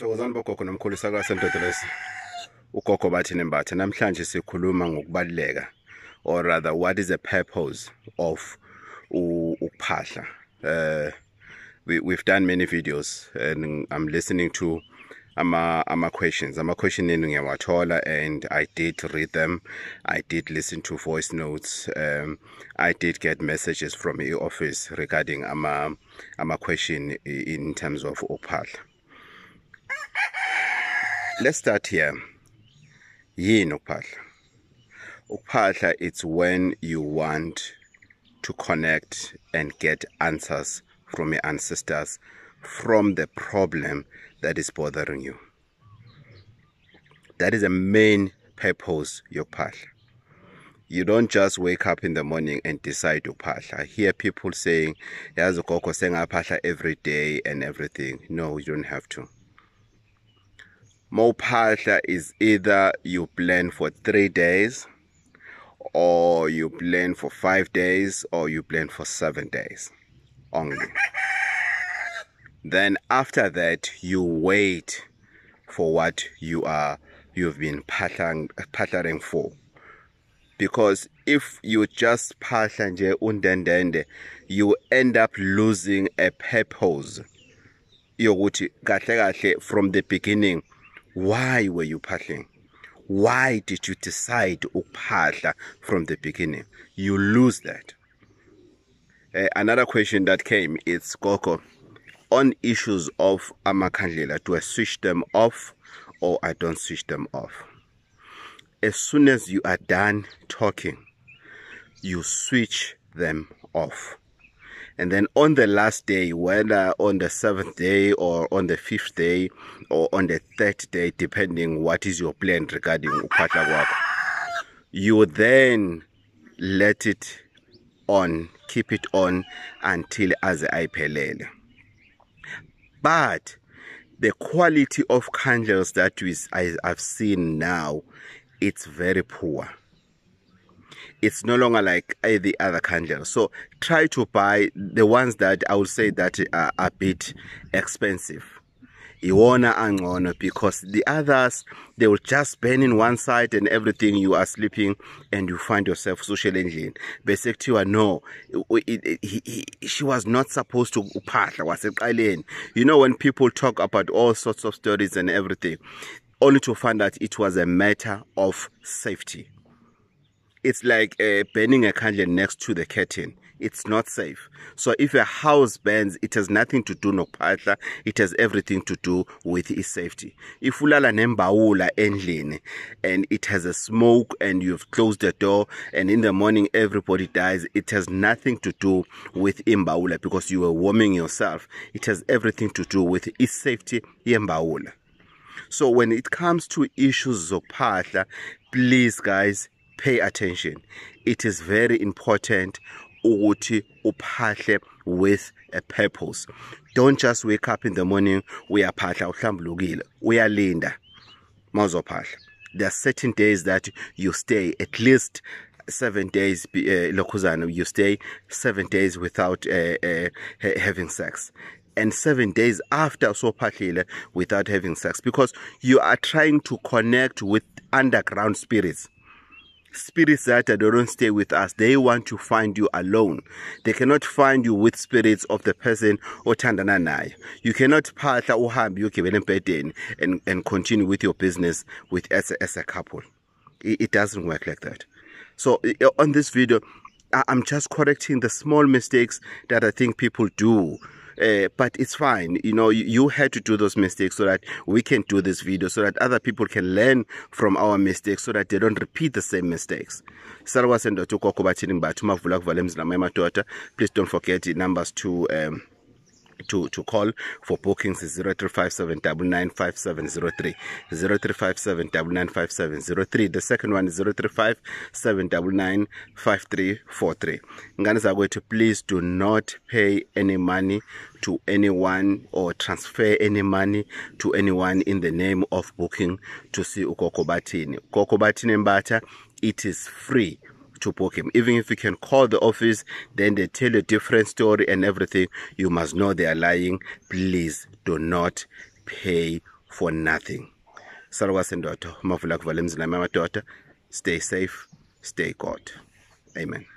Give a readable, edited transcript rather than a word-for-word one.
Thokozani bogogo nomkhulu sakwa Sentotoles. Ugogo bathi nembatha namhlanje sikhuluma ngokubaluleka, or rather what is the purpose of ukuphahla. We've done many videos and I'm listening to ama questions. Ama question ngiyawathola and I did read them. I did listen to voice notes. I did get messages from the office regarding ama question in terms of ukuphahla. Let's start here. Yini ukuphahla? Ukuphahla, it's when you want to connect and get answers from your ancestors from the problem that is bothering you. That is the main purpose of ukuphahla. You don't just wake up in the morning and decide to phahla. I hear people saying, "Yazi ugogo sengaphahla every day and everything." No, you don't have to. Mawuphahla is either you plan for 3 days, or you plan for 5 days, or you plan for 7 days only. Then after that, you wait for what you've been phahlaring for. Because if you just phahla nje undendende, you end up losing a purpose. Yokuthi kahle kahle from the beginning, why were you phahling? Why did you decide ukuphahla from the beginning? You lose that. Another question that came is, Gogo, on issues of amakhandlela, do I switch them off or I don't switch them off? As soon as you are done talking, you switch them off. And then on the last day, whether on the 7th day or on the 5th day or on the 3rd day, depending what is your plan regarding ukuphahla kwakho, you then let it on, keep it on until aze ayiphelele. But the quality of candles that I've seen now, it's very poor. It's no longer like the other candles. So try to buy the ones that I would say that are a bit expensive. Iwona angcono, because the others, they will just burn in one side and everything. You are sleeping and you find yourself social engineering. Basically, no, she was not supposed to phahla. You know, when people talk about all sorts of stories and everything, only to find that it was a matter of safety. It's like burning a candle next to the curtain. It's not safe. So if a house burns, it has nothing to do nokuphahla. It has everything to do with its safety. If ulala nembawula endlini and it has a smoke and you've closed the door and in the morning everybody dies, it has nothing to do with imbawula because you were warming yourself. It has everything to do with its safety, imbawula. So when it comes to issues of phahla, please guys, pay attention. It is very important ukuthi uphahle with a purpose. Don't just wake up in the morning, uyaphahla uhlambulukile, uyalinda mawuzophahla. There are certain days that you stay at least 7 days, you stay 7 days without having sex. And 7 days after so phahlile without having sex, because you are trying to connect with underground spirits. Spirits that don't stay with us, they want to find you alone. They cannot find you with spirits of the person othandana naye. You cannot phahla uhambe uyogibela empedeni and continue with your business with as a couple. It doesn't work like that. So on this video, I'm just correcting the small mistakes that I think people do. But it's fine, you know, you had to do those mistakes so that we can do this video, so that other people can learn from our mistakes, so that they don't repeat the same mistakes. Please don't forget the numbers to call for bookings is 0357995703, 0357995703. The second one is 0357995343. Ngani zakwethu, please do not pay any money to anyone or transfer any money to anyone in the name of booking to see ugogo Bathini. Ugogo Bathini Mbatha, it is free to book him. Even if you can call the office, then they tell a different story and everything, you must know they are lying. Please do not pay for nothing. Salwa sendoda, mavula kuvala emzini amadoda. Stay safe, stay God. Amen.